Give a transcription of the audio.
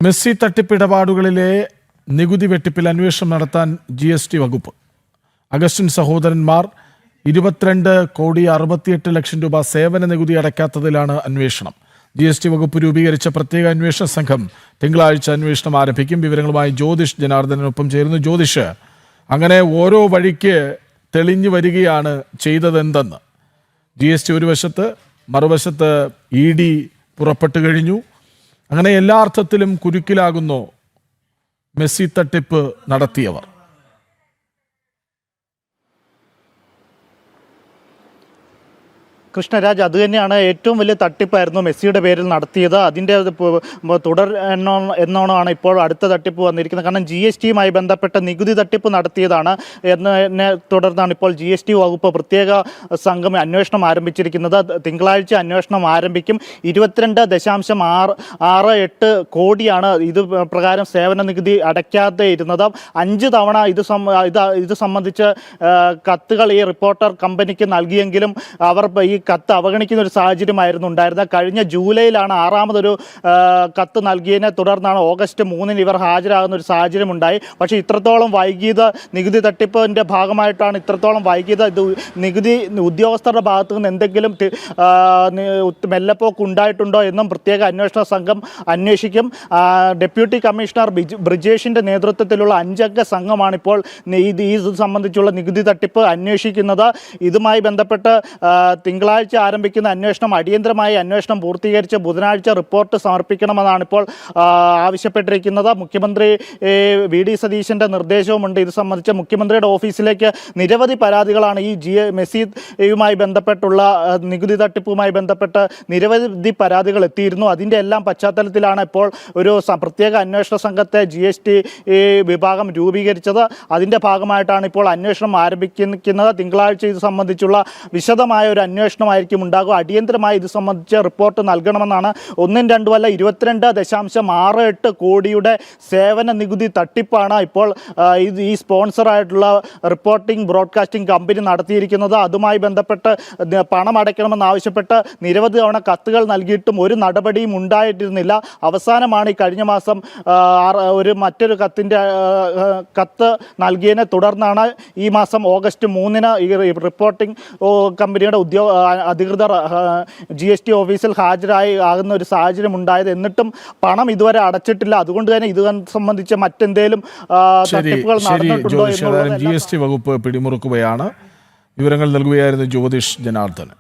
Messi തട്ടിപ്പിടപാടുകളിലെ നികുതി വെട്ടിപ്പിൽ അന്വേഷണം നടത്താൻ GST വകുപ്പ്. അഗസ്റ്റിൻ സഹോദരന്മാർ 22,68,00,000 രൂപ സേവന നികുതി അടയ്ക്കാത്തതിലാണ് അന്വേഷണം. GST വകുപ്പ് രൂപീകരിച്ച പ്രത്യേക അന്വേഷണ സംഘം തിങ്കളാഴ്ച അന്വേഷണം ആരംഭിക്കും. വിവരങ്ങളുമായി ജ്യോതിഷ് ജനാർദ്ദനൊപ്പം ചേരുന്നു. ജ്യോതിഷ്, അങ്ങനെ ഓരോ വഴിക്ക് തെളിഞ്ഞു വരികയാണ് ചെയ്തതെന്തെന്ന്. GST ഒരു വശത്ത്, മറുവശത്ത് ED പുറപ്പെട്ടു കഴിഞ്ഞു. അങ്ങനെ എല്ലാ അർത്ഥത്തിലും കുരുക്കിലാകുന്നു മെസ്സി തട്ടിപ്പ് നടത്തിയവർ. കൃഷ്ണരാജ്, അതുതന്നെയാണ് ഏറ്റവും വലിയ തട്ടിപ്പായിരുന്നു മെസ്സിയുടെ പേരിൽ നടത്തിയത്. അതിൻ്റെ തുടർ എന്നോണമാണ് ഇപ്പോൾ അടുത്ത തട്ടിപ്പ് വന്നിരിക്കുന്നത്. കാരണം GSTയുമായി ബന്ധപ്പെട്ട നികുതി തട്ടിപ്പ് നടത്തിയതാണ് എന്നതിനെ തുടർന്നാണ് ഇപ്പോൾ GST വകുപ്പ് പ്രത്യേക സംഘം അന്വേഷണം ആരംഭിച്ചിരിക്കുന്നത്. തിങ്കളാഴ്ച അന്വേഷണം ആരംഭിക്കും. 22.68 കോടിയാണ് ഇത് പ്രകാരം സേവന നികുതി അടയ്ക്കാതെ ഇരുന്നത്. 5 തവണ ഇത് സംബന്ധിച്ച് കത്തുകൾ ഈ റിപ്പോർട്ടർ കമ്പനിക്ക് നൽകിയെങ്കിലും അവർ ഈ കത്ത് അവഗണിക്കുന്ന ഒരു സാഹചര്യമായിരുന്നു ഉണ്ടായിരുന്നത്. കഴിഞ്ഞ ജൂലൈയിലാണ് 6ാമതൊരു കത്ത് നൽകിയതിനെ തുടർന്നാണ് ഓഗസ്റ്റ് 3-ന് ഇവർ ഹാജരാകുന്ന ഒരു സാഹചര്യം ഉണ്ടായി. പക്ഷേ ഇത്രത്തോളം വൈകിയത് നികുതി തട്ടിപ്പിൻ്റെ ഭാഗമായിട്ടാണ് ഇത്രത്തോളം വൈകിയത്. ഇത് നികുതി ഉദ്യോഗസ്ഥരുടെ ഭാഗത്തു നിന്ന് എന്തെങ്കിലും മെല്ലപ്പോക്ക് ഉണ്ടായിട്ടുണ്ടോ എന്നും പ്രത്യേക അന്വേഷണ സംഘം അന്വേഷിക്കും. ഡെപ്യൂട്ടി കമ്മീഷണർ ബ്രിജേഷിൻ്റെ നേതൃത്വത്തിലുള്ള 5-അംഗ സംഘമാണിപ്പോൾ ഇത് സംബന്ധിച്ചുള്ള നികുതി തട്ടിപ്പ് അന്വേഷിക്കുന്നത്. ഇതുമായി ബന്ധപ്പെട്ട് തിങ്കളാഴ്ച ആരംഭിക്കുന്ന അന്വേഷണം അടിയന്തരമായി അന്വേഷണം പൂർത്തീകരിച്ച് ബുധനാഴ്ച റിപ്പോർട്ട് സമർപ്പിക്കണമെന്നാണ് ഇപ്പോൾ ആവശ്യപ്പെട്ടിരിക്കുന്നത്. മുഖ്യമന്ത്രി VD സതീശൻ്റെ നിർദ്ദേശവുമുണ്ട്. ഇത് സംബന്ധിച്ച് മുഖ്യമന്ത്രിയുടെ ഓഫീസിലേക്ക് നിരവധി പരാതികളാണ് ഈ മെസ്സിയുമായി ബന്ധപ്പെട്ടുള്ള നികുതി തട്ടിപ്പുമായി ബന്ധപ്പെട്ട് നിരവധി പരാതികൾ എത്തിയിരുന്നു. അതിൻ്റെ എല്ലാം പശ്ചാത്തലത്തിലാണ് ഇപ്പോൾ ഒരു പ്രത്യേക അന്വേഷണ സംഘത്തെ GST വിഭാഗം രൂപീകരിച്ചത്. അതിൻ്റെ ഭാഗമായിട്ടാണ് ഇപ്പോൾ അന്വേഷണം ആരംഭിക്കുന്നത്. തിങ്കളാഴ്ച ഇത് സംബന്ധിച്ചുള്ള വിശദമായ ഒരു അന്വേഷണമായിരിക്കും ഉണ്ടാകുക. അടിയന്തരമായി ഇത് സംബന്ധിച്ച് റിപ്പോർട്ട് നൽകണമെന്നാണ്. 1-2 22.68 കോടിയുടെ സേവന നികുതി തട്ടിപ്പാണ് ഇപ്പോൾ ഈ സ്പോൺസറായിട്ടുള്ള റിപ്പോർട്ടിംഗ് ബ്രോഡ്കാസ്റ്റിംഗ് കമ്പനി നടത്തിയിരിക്കുന്നത്. അതുമായി ബന്ധപ്പെട്ട് പണം അടയ്ക്കണമെന്നാവശ്യപ്പെട്ട് നിരവധി തവണ കത്തുകൾ നൽകിയിട്ടും ഒരു നടപടിയും ഉണ്ടായിട്ടിരുന്നില്ല. അവസാനമാണ് ഈ കഴിഞ്ഞ മാസം മറ്റൊരു കത്ത് നൽകിയതിനെ തുടർന്നാണ് ഈ മാസം ഓഗസ്റ്റ് 3-ന് ഈ റിപ്പോർട്ടിംഗ് കമ്പനിയുടെ അധികൃതർ GST ഓഫീസിൽ ആകുന്ന ഒരു സാഹചര്യം ഉണ്ടായത്. എന്നിട്ടും പണം ഇതുവരെ അടച്ചിട്ടില്ല. അതുകൊണ്ട് തന്നെ ഇത് സംബന്ധിച്ച് മറ്റെന്തെങ്കിലും തട്ടിപ്പുകൾ നടന്നിട്ടുണ്ടോ എന്നുള്ളത് GST വകുപ്പ് പിടിമുറുക്കുകയാണ്. വിവരങ്ങൾ നൽകുകയായിരുന്നു ജ്യോതിഷ് ജനാർദ്ദനൻ.